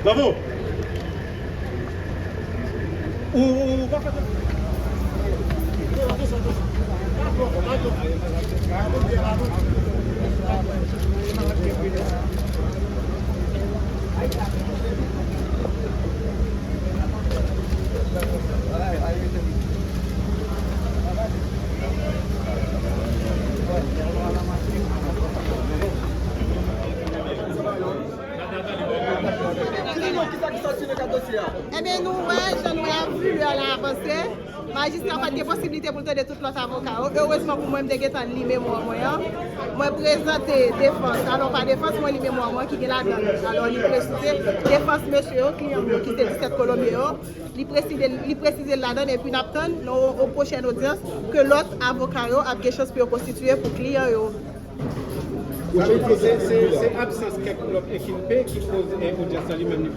Bravo. Eh bien, nous, j'en ai vu à l'avancée. Magistrat n'a pas de possibilité pour aider tout l'autre avocat. Heureusement pour moi, je suis en mémoire. Moi, je présente défense. Alors, par défense, moi, je mémoire qui est là-dedans. Alors, il précise défense, monsieur, client qui était 17 Colombien. Il précise là-dedans et puis, nous au prochaine audience que l'autre avocat a quelque chose pour constituer pour client. C'est absence quelque équipé qui pose audience lui-même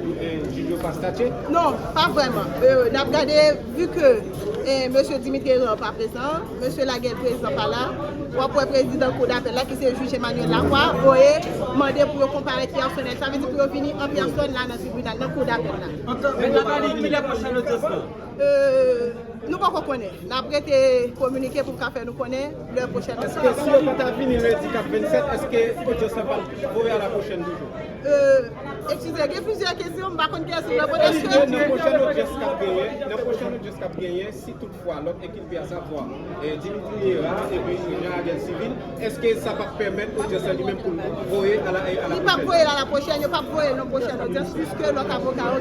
Julio Pastache? Non, pas vraiment. On a regardé, vu que M. Dimitri n'est pas présent, M. Laguerre présent pas là, ou le président de d'appel là qui c'est le juge Emmanuel Lacroix, vous avez demandé pour comparer personnel. Ça veut dire pour venir en personne là dans le tribunal, dans le cours d'appel là. Mais Nathalie, qui est la prochaine audience là? Nous ne pouvons pas connaître. Nous avons été communiqué pour faire nous connaître le prochain. Est-ce que si on a fini le 27, est-ce que l'audience va vous à la prochaine du jour? Excusez, il y a plusieurs questions. Je ne sais pas si la prochaine audience qu'a gagné, si toutefois l'autre équipe à savoir Dimitri Hera et puis Jean-Aguel Civil, est-ce que ça va permettre l'audience lui-même pour voyer à la prochaine? Il ne va pas voyer à la prochaine, il ne va pas voyer à la prochaine audience, puisque l'autre avocat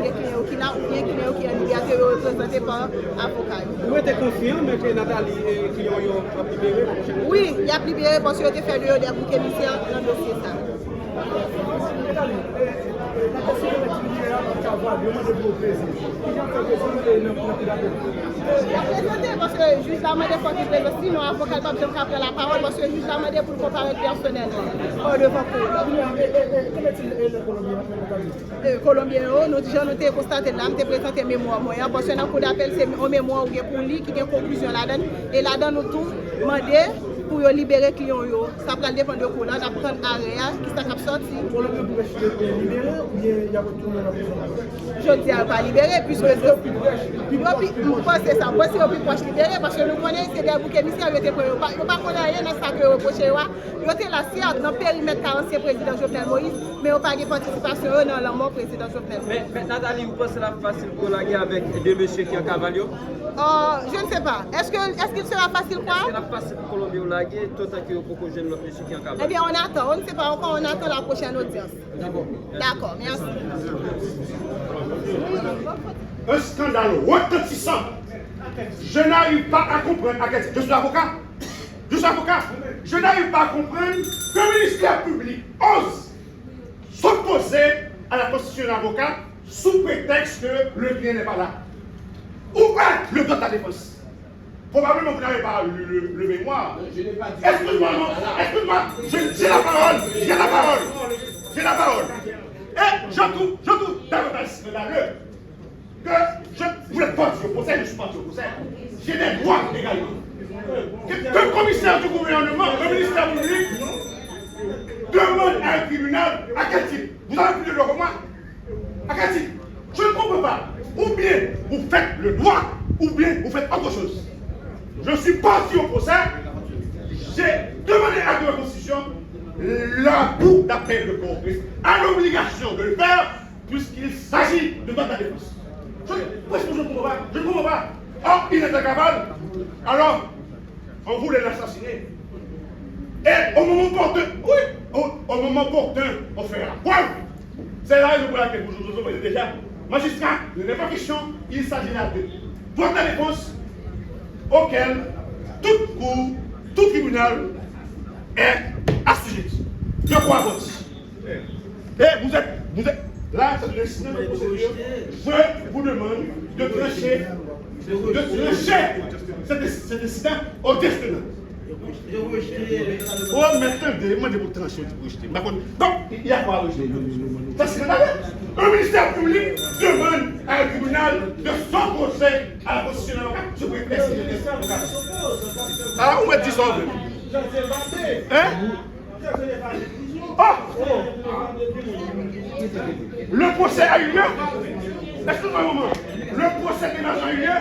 qui là, ou bien qui est liberté représenté par avocat. Vous êtes confiant que Nathalie et client ont libéré la prochaine? Oui, il a libéré parce qu'il a fait des boucs émissaires dans le dossier. Parce que juste la demandé pour qu'il présente, sinon l'avocat n'a pas besoin de prendre la parole parce que juste la demandé pour comparer personnel. Colombien, nous avons constaté là, nous avons présenté mémoire. Parce que dans le cours d'appel, c'est un mémoire pour lui qui a une conclusion là-dedans. Et là-dedans, nous avons demandé pour libérer les clients. Ça va dépendre de quoi. Là, on prend un arrêt qui s'est sorti. Je ne dis pas libérer, puisque c'est ça. Moi, c'est au plus proche libérer, parce que nous connaissons que des boucs émissaires, ils ne connaissent rien dans ça que reproché. Ils étaient là, certes, dans le périmètre 40 président Jovenel Moïse, mais ils n'ont pas de participation dans la mort président Jovenel Moïse. Mais Nathalie, vous pensez la facile pour la guerre avec deux messieurs qui ont Cavalio? Je ne sais pas. Est-ce qu'il sera facile quoi? Est-ce que la facile pour Colombie ou la guerre, tout à fait pour que jeune l'autre monsieur qui ont Cavalio? Eh bien, on attend. On ne sait pas encore. On attend la prochaine audience. D'accord, merci. Un scandale retentissant. Je n'arrive pas à comprendre. Je suis avocat. Je n'arrive pas à comprendre que le ministère public ose s'opposer à la constitution d'avocat sous prétexte que le client n'est pas là. Où est le droit de la défense? Probablement vous n'avez pas le mémoire. Excuse-moi, j'ai la parole. Et je trouve davantage scandaleux que vous êtes parti au procès, je suis parti au procès. J'ai des droits également. Que le commissaire du gouvernement, le ministère public, demande à un tribunal à quel titre? Vous avez plus de droit que moi? À quel titre? Je ne comprends pas. Ou bien vous faites le droit, ou bien vous faites autre chose. Je suis parti au procès, j'ai demandé à la Constitution la Cour d'appel de Congrès a l'obligation de le faire puisqu'il s'agit de droit de la défense. Je ne comprends pas. Or, il est incapable. Alors, on voulait l'assassiner. Et au moment opportun, on fait la preuve. C'est la raison pour laquelle vous avez déjà magistrat, il n'est pas question, il s'agit là de droit de la défense auquel toute cour, tout tribunal est assujetti. Je crois à votre. Et vous êtes là, c'est un incident de procédure. Je vous demande de trancher cet incident au destin. Oh, maintenant, demandez pour trancher pour rejeter. Donc, il y a quoi à rejeter? Parce que un ministère public demande à un tribunal de s'opposer à la position de l'avocat. Je peux expliquer ça. Ah, on va dire ça. Hein? Le procès a eu lieu. Excuse-moi un moment. Le procès des nations a eu lieu.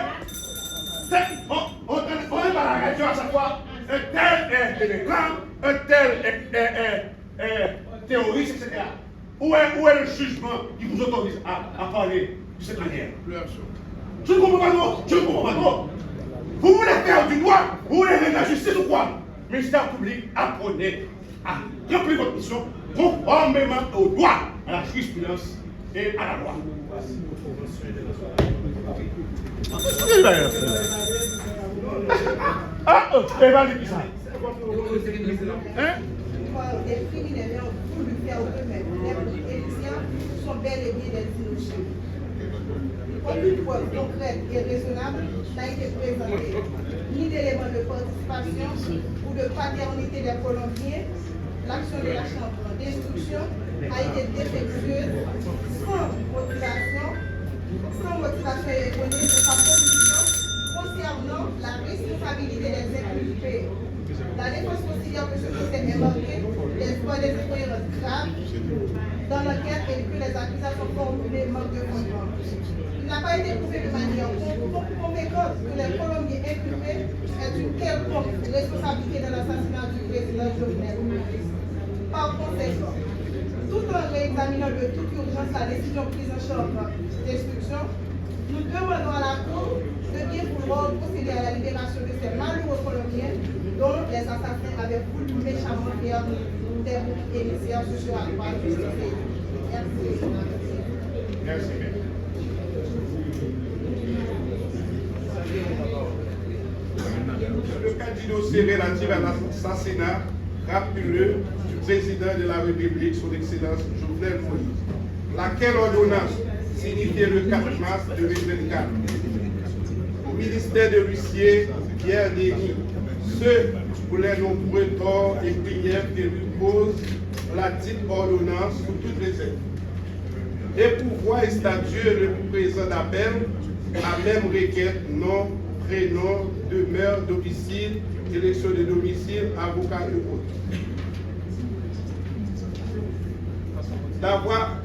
On est dans la radio à chaque fois. Un tel est délinquant, un tel est terroriste, etc. Où est le jugement qui vous autorise à parler de cette manière? Je ne comprends pas trop. Je ne comprends pas trop. Vous voulez faire du droit, vous voulez rendre la justice ou quoi? Le ministère public apprenez à remplir votre mission conformément au droit, à la jurisprudence et à la loi. Évaluez qui ça. Hein? Des criminels ont voulu faire eux-mêmes. Les policiers sont bel et bien des innocents. Aucune preuve concrète et raisonnable n'a été présentée, ni d'éléments de participation ou de paternité des Colombiens. L'action de la Chambre d'instruction a été défectueuse, sans motivation erronée de sa position concernant la responsabilité des inculpés. La défense considère que ce procès est marqué des incohérences graves dans l'enquête et que les accusations formulées manquent de fondement. Il n'a pas été prouvé de manière convaincante que les Colombiens inculpés aient une quelconque responsabilité dans l'assassinat du président Jovenel Moïse. Par conséquent, tout en réexaminant de toute urgence la décision prise en charge d'instruction, nous demandons à la Cour de bien vouloir procéder à la libération de ces malheureux Colombiens dont les assassins avaient voulu méchamment faire des émissaires sociaux à droite de société. Merci. Merci. Le cas du dossier relatif à l'assassinat crapuleux du président de la République, son Excellence Jovenel Moïse, laquelle ordonnance signifiée le 4 mars 2024 au ministère de l'Huissier Pierre Denis, ce pour les nombreux torts et prières que lui pose la dite ordonnance sous toutes les aides. Et pouvoir et statuer le présent d'appel à même requête, nom, prénom, demeure, domicile, élection de domicile, avocat et autres. D'avoir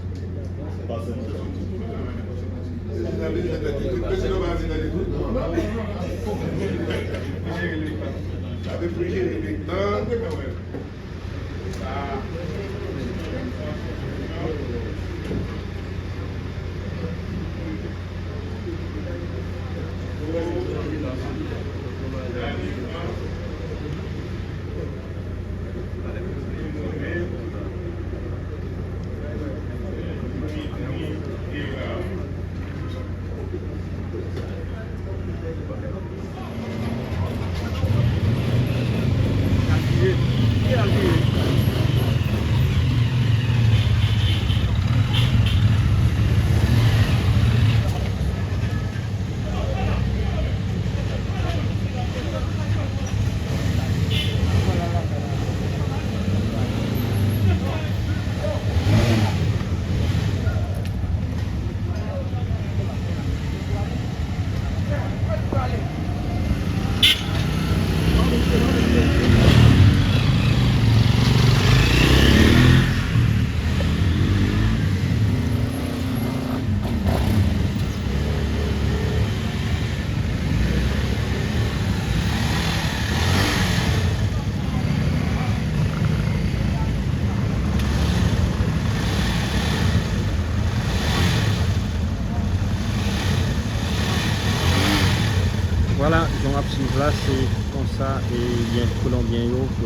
Voilà, j'en observe là, c'est comme ça, et il y a un Colombien,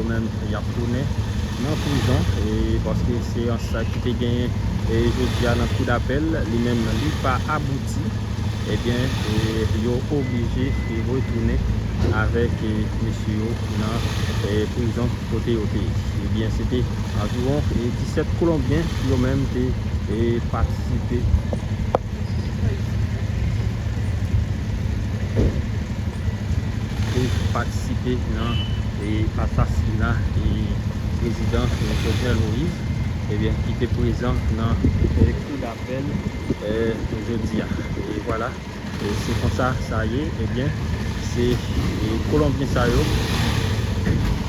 même il y a tourné dans la prison, et parce que c'est en ça qui était gagné, et je dis à un coup d'appel, lui-même n'a pas abouti, et bien, il est obligé de retourner avec monsieur dans la prison côté au pays. Et bien, c'était environ 17 Colombiens qui ont même participé. Participer dans l'assassinat du président Jovenel Moïse, et bien, qui était présent dans le coup d'appel aujourd'hui. Et voilà, c'est comme ça, ça y est, et bien, c'est les Colombiens ça y est.